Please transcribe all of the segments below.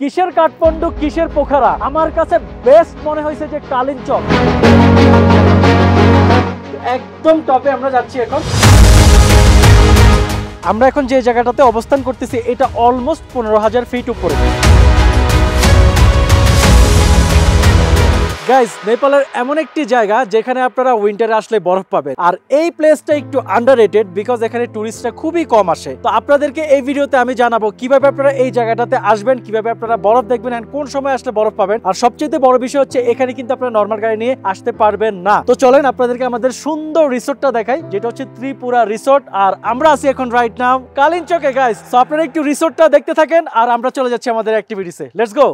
কিসের কাঠমান্ডু কিসের পোখারা, আমার কাছে বেস্ট মনে হয়েছে যে কালিঞ্চক। একদম টপে আমরা যাচ্ছি এখন। আমরা এখন যে জায়গাটাতে অবস্থান করতেছি এটা অলমোস্ট 15,000 ফিট উপরে। গাইস, নেপালের এমন একটি জায়গা যেখানে আপনারা উইন্টারে আসলে বরফ পাবেন, আর এই প্লেসটা একটু আন্ডাররেটেড বিকজ এখানে টুরিস্টরা খুবই কম আসে। তো আপনাদেরকে এই ভিডিওতে আমি জানাবো কিভাবে আপনারা এই জায়গাটাতে আসবেন, কিভাবে আপনারা বরফ দেখবেন, আর কোন সময় আসলে বরফ পাবেন। আর সবচেয়ে বড় বিষয় হচ্ছে এখানে কিন্তু আপনারা নর্মাল গাড়ি নিয়ে আসতে পারবেন না। তো চলেন আপনাদেরকে আমাদের সুন্দর রিসোর্টটা দেখাই, যেটা হচ্ছে ত্রিপুরা রিসোর্ট। আর আমরা আছি এখন রাইট নাও কালিঞ্চকে গাইস। সো আপনারা একটু রিসোর্টটা দেখতে থাকেন আর আমরা চলে যাচ্ছি আমাদের অ্যাক্টিভিটিসে। Let's go.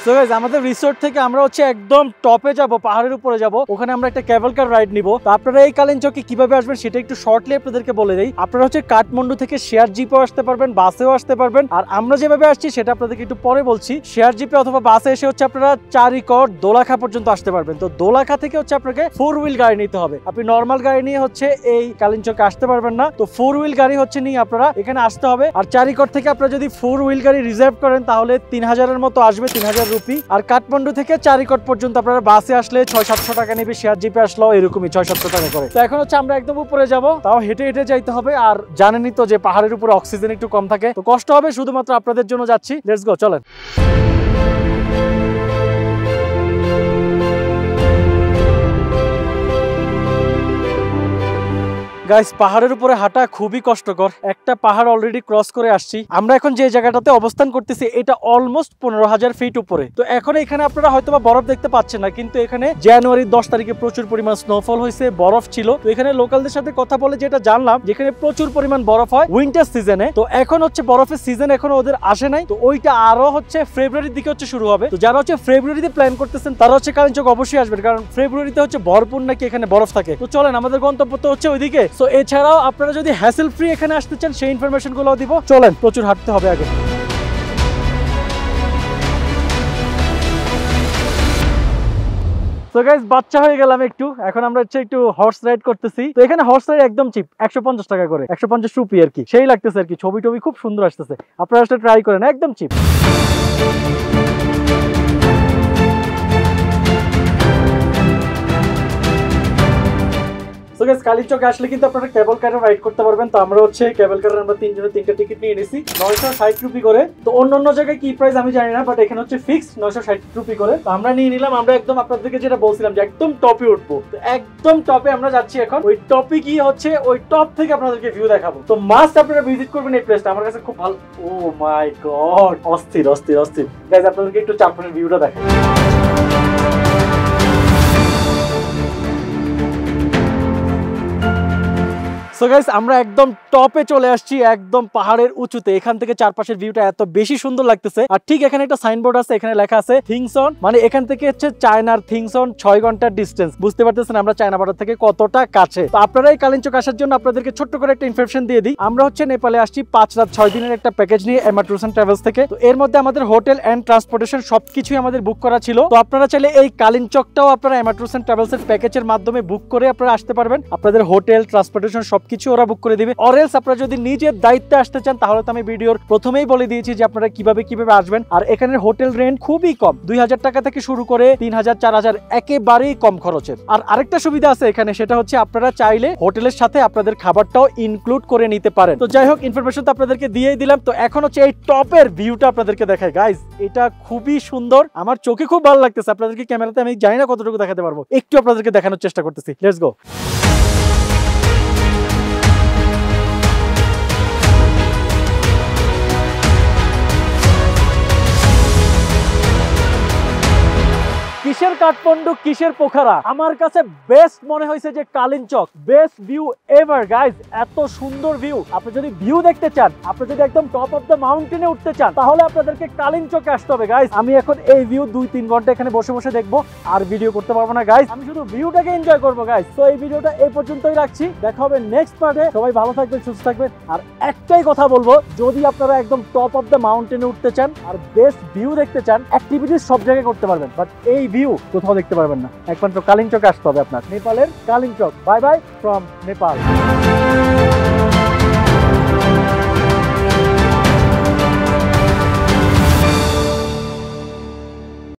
সো গাইস, আমাদের রিসোর্ট থেকে আমরা হচ্ছে একদম টপে যাব, পাহাড়ের উপরে যাব। ওখানে আমরা একটা কেবল কার রাইড নিব। তো আপনারা এই কালিঞ্চকে কিভাবে আসবেন সেটা একটু শর্টলি আপনাদেরকে বলে দেই। আপনারা হচ্ছে কাঠমান্ডু থেকে শেয়ার জিপেও আসতে পারবেন, বাসেও আসতে পারবেন। আর আমরা যেভাবে আসছি সেটা আপনাদেরকে একটু পরে বলছি। শেয়ার জিপে অথবা বাসে এসে হচ্ছে আপনারা চারিকর দোলাখা পর্যন্ত আসতে পারবেন। তো দোলাখা থেকে হচ্ছে আপনাকে 4 হুইল গাড়ি নিতে হবে। আপনি নর্মাল গাড়ি নিয়ে হচ্ছে এই কালিঞ্চকে আসতে পারবেন না। তো 4 হুইল গাড়ি হচ্ছে নিয়ে আপনারা এখানে আসতে হবে। আর চারিকর থেকে আপনারা যদি 4 হুইল গাড়ি রিজার্ভ করেন তাহলে 3000-এর মতো আসবে, 3000 রুপি। আর কাঠমান্ডু থেকে চারিকট পর্যন্ত আপনারা বাসে আসলে 600-700 টাকা নেবে, শেয়ার জিপে আসলেও এরকমই 600-700 টাকা করে। তো এখন হচ্ছে আমরা একদম উপরে যাব, তাও হেঁটে হেঁটে যাইতে হবে। আর জানেনই তো যে পাহাড়ের উপরে অক্সিজেন একটু কম থাকে, তো কষ্ট হবে, শুধুমাত্র আপনাদের জন্য যাচ্ছি। লেটস গো, চলেন। গাইস, পাহাড়ের উপরে হাঁটা খুবই কষ্টকর। একটা পাহাড় অলরেডি ক্রস করে আসছি। আমরা এখন যে জায়গাটাতে অবস্থান করতেছি এটা অলমোস্ট 15,000 ফিট উপরে। তো এখন এখানে আপনারা হয়তোবা বরফ দেখতে পাচ্ছেন না, কিন্তু এখানে জানুয়ারির 10 তারিখে প্রচুর পরিমাণ স্নোফল হয়েছে, বরফ ছিল। তো এখানে লোকালদের সাথে কথা বলে যেটা জানলাম, যেখানে প্রচুর পরিমাণ বরফ হয় উইন্টার সিজনে। তো এখন হচ্ছে বরফের সিজন এখনো ওদের আসে নাই। তো ওইটা আরো হচ্ছে ফেব্রুয়ারির দিকে হচ্ছে শুরু হবে। তো যারা হচ্ছে ফেব্রুয়ারিতে প্ল্যান করতেছেন তারা হচ্ছে কালিঞ্চক অবশ্যই আসবেন, কারণ ফেব্রুয়ারিতে হচ্ছে ভরপুর নাকি এখানে বরফ থাকে। তো চলেন, আমাদের গন্তব্য তো হচ্ছে ওইদিকে। তো এছাড়াও আপনারা যদি হ্যাসেল ফ্রি এখানে আসতে চান সেই ইনফরমেশন গুলো দিব। চলেন, প্রচুর হাঁটতে হবে আগে। তো গাইস, বাচ্চা হয়ে গেলাম একটু। এখন আমরা হচ্ছে একটু হর্স রাইড করতেছি। তো এখানে হর্স রাইড একদম চিপ, 150 টাকা করে, 150 রুপি আর কি। সেই লাগতেছে আর কি, ছবি টবি খুব সুন্দর আসতেছে। আপনারা আসলে ট্রাই করেন, একদম চিপ। কালিঞ্চকে আসলে কিন্তু আপনারা কেবল কারে রাইড করতে পারবেন। তো আমরা হচ্ছে কেবল কারে আমরা 3 জনের 3টা টিকিট নিয়ে নিয়েছি, 960 রুপি করে। তো অন্য জায়গায় কি প্রাইস আমি জানি না, বাট এখানে হচ্ছে ফিক্সড 960 রুপি করে। তো আমরা নিয়ে নিলাম। আমরা একদম আপনাদেরকে যেটা বলছিলাম যে একদম টপে উঠবো, তো একদম টপে আমরা যাচ্ছি এখন। ওই টপে কি হচ্ছে, ওই টপ থেকে আপনাদেরকে ভিউ দেখাবো। তো মাস্ট আপনারা ভিজিট করবেন এই প্লেসটা, আমার কাছে খুব ভালো। ও মাই গড, অস্থির অস্থির অস্থির। গাইস, আপনাদেরকে একটু চারপাশের ভিউটা দেখাই। সো গাইস, আমরা একদম টপে চলে আসছি, একদম পাহাড়ের উঁচুতে। এখান থেকে চারপাশের ভিউটা এত বেশি সুন্দর লাগতেছে। আর ঠিক এখানে একটা সাইনবোর্ড আছে, এখানে লেখা আছে থিংসন, মানে এখান থেকে হচ্ছে চায়নার থিংসন 6 ঘন্টার ডিস্টেন্স। বুঝতে পারতেছেন আমরা চায়না বর্ডার থেকে কতটা কাছে। তো আপনারা এই কালিঞ্চক আসার জন্য আপনাদেরকে ছোট্ট করে একটা ইনফরমেশন দিয়ে দিই। আমরা হচ্ছে নেপালে আসছি 5 রাত 6 দিনের একটা প্যাকেজ নিয়ে এমআর ট্যুরস এন্ড ট্রাভেলস থেকে। তো এর মধ্যে আমাদের হোটেল এন্ড ট্রান্সপোর্টেশন সবকিছুই আমাদের বুক করা ছিল। তো আপনারা চাইলে এই কালিঞ্চকটাও আপনারা এমআর ট্যুরস এন্ড ট্রাভেলস এর প্যাকেজের মাধ্যমে বুক করে আপনারা আসতে পারবেন। আপনাদের হোটেল, ট্রান্সপোর্টেশন সবকিছু ওরা বুক করে দিবে। অরেলস আপনারা যদি নিজের দায়িত্বে আসতে চান তাহলে তো আমি ভিডিওর প্রথমেই বলে দিয়েছি যে আপনারা কিভাবে আসবেন। আর এখানের হোটেল রেন্ট খুবই কম, 2000 টাকা থেকে শুরু করে 3000, 4000, একেবারেই কম খরচের। আর আরেকটা সুবিধা আছে এখানে, সেটা হচ্ছে আপনারা চাইলে হোটেলের সাথে আপনাদের খাবারটাও ইনক্লুড করে নিতে পারেন। তো যাই হোক, ইনফরমেশন তো আপনাদেরকে দিয়েই দিলাম। তো এখন হচ্ছে এই টপের ভিউটা আপনাদেরকে দেখাই। গাইস, এটা খুবই সুন্দর, আমার চোখে খুব ভালো লাগতেছে। আপনাদেরকে ক্যামেরাতে আমি জানি না কতটুকু দেখাতে পারবো, একটু আপনাদেরকে দেখানোর চেষ্টা করতেছি। Let's go. কিসের কাঠমান্ডু কিসের পোখারা, আমার কাছে বেস্ট মনে হয়েছে যে কালিঞ্চক। বেস্ট ভিউ এভার গাইজ, এত সুন্দর ভিউ। আপনি যদি ভিউ দেখতে চান, আপনি যদি একদম টপ অফ দ্য মাউন্টেনে উঠতে চান, তাহলে আপনাদেরকে কালিঞ্চকে আসতে হবে গাইজ। আমি এখন এই ভিউ 2-3 ঘন্টা এখানে বসে বসে দেখবো, আর ভিডিও করতে পারবো না গাইজ। আমি শুধু ভিউটাকে এনজয় করবো গাইজ। তো এই ভিডিওটা এই পর্যন্তই রাখছি, দেখা হবে নেক্সট পার্টে। সবাই ভালো থাকবেন, সুস্থ থাকবেন। আর একটাই কথা বলবো, যদি আপনারা একদম টপ অফ দ্য মাউন্টেনে উঠতে চান আর বেস্ট ভিউ দেখতে চান, অ্যাক্টিভিটিস সব জায়গায় করতে পারবেন, বাট এই ভিউ কোথাও দেখতে পারবেন না, একমাত্র কালিঞ্চকে আসতে হবে আপনার, নেপালের Kalinchowk. Bye bye from Nepal.